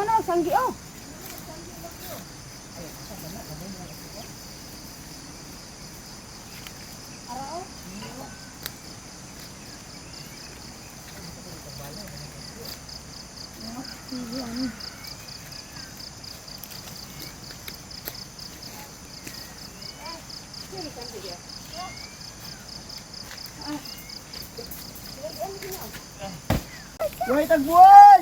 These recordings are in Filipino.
no, sanggi oh. Arao. Buhay tagbuhay!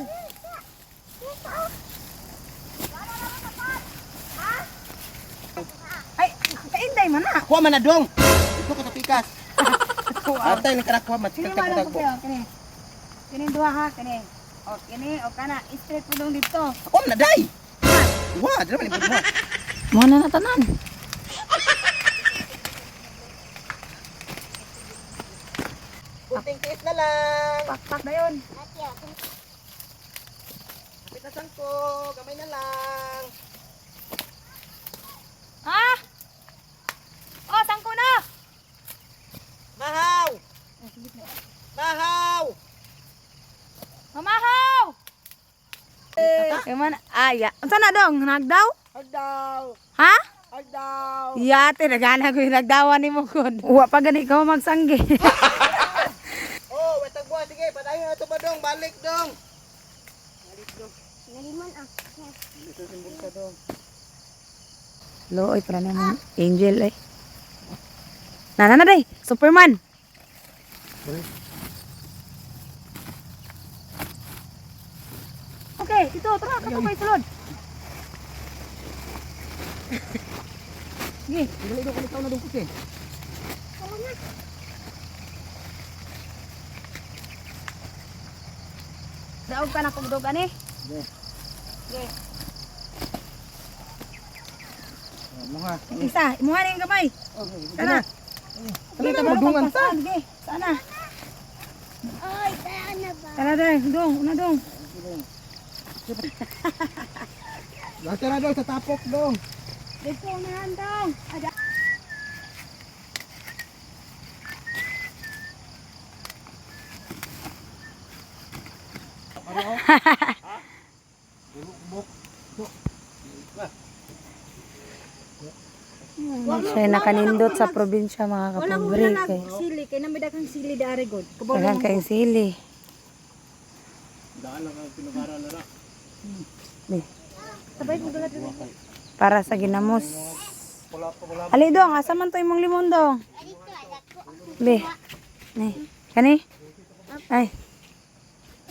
Ay, kainday man na. Kuha man na dong! Ito ka tapikas. Atay lang ka na kuha man. Kini Sikag man tagbo. ko kini. Kini duha ha, kini. O kini o kana straight po dong dito. Ako man na day! Wah, dito man ibig mo. Mo na tanan. Kunting tiis na lang. Pakpak na yun. Kapit na sangko. Gamay na lang. Ha? Oh, sangko na. Mahaw! Mahaw! Mamahaw. Eh man aya. Unsa na dong? Nagdaw? Agdaw! Ha? Agdaw! Yate nagana ko yung nagdawan ni mo kon. Wa pa gani ka magsanggi. Oh, wait tagbuhay. Sige, padayon na ito ba dong? Balik dong! Balik dong. Dito simbol ka dong. Looy para naman angel eh. Na day, Superman. Okay, ito tara ka pa sulod. Gi, Dali dong, kumitaw na dong puti. daog ka na pugdog ani. Sige. Gi, Mga. isa, imuha na yung kamay. Tara. Kami ka madungan ta. Gi, sana. Ay, sana ba? Tara day, dong, una dong. Lahat ka na dong sa tapok dong. Dito na dong. Ada. Siya nakanindot sa probinsya mga kapobre kay. Sili, kay namida kang sili da arigod. Daghang kay sili. Daan lang ang pinagara na ra. Sabay mo dulat. Para sa ginamos. Ali dong, asa man to imong limon dong? Be. Ni. Kani? Ay.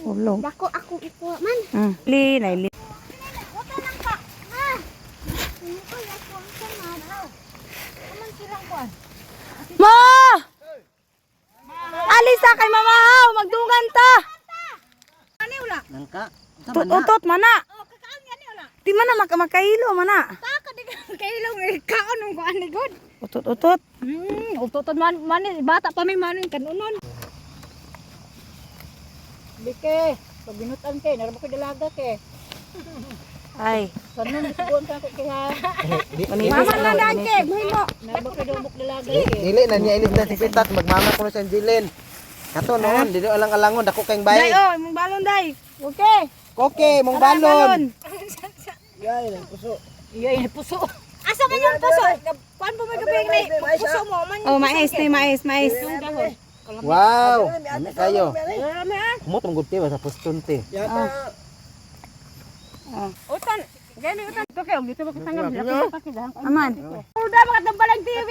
Ulog. Dako ako ikuha man. Li, li. Wala lang ka. Ha. Ini ko ako ang sanad. Aman silang kuan. Ma! Alisa kay mamahaw, magdungan ta. Ani wala? Nangka. Tutot mana? Oh, kakaan gani wala. Di mana makailo mana? Taka di kailong kaon ng kuan ni god. Utot. Utoton man bata pa may manon kanunon. Bike, pag binutan kay naramo ko dalaga kay. Ay. Kanon sugon ka ko kay ha. Mama na dake, mo. Naramo ko dubok dalaga kay. Dili na niya ilis na si Pitat. Magmama ko na sa Angelin. Kato noon, dili alang-alangon. Dako kayong Day, bay. oh, imong balon day. Okay. Koke, mong Tara, balon. Yay, lang puso. Iya puso. Asa man yung puso? Kuan po may gabi ni puso mo man. Oh, mais. Wow. Ano kayo? Marami ah. Kumot mong gulti ba sa puston te? Utan. Gani utan. Ito kayo, dito ba katanggap? Aman. Uda, baka tambalang TV.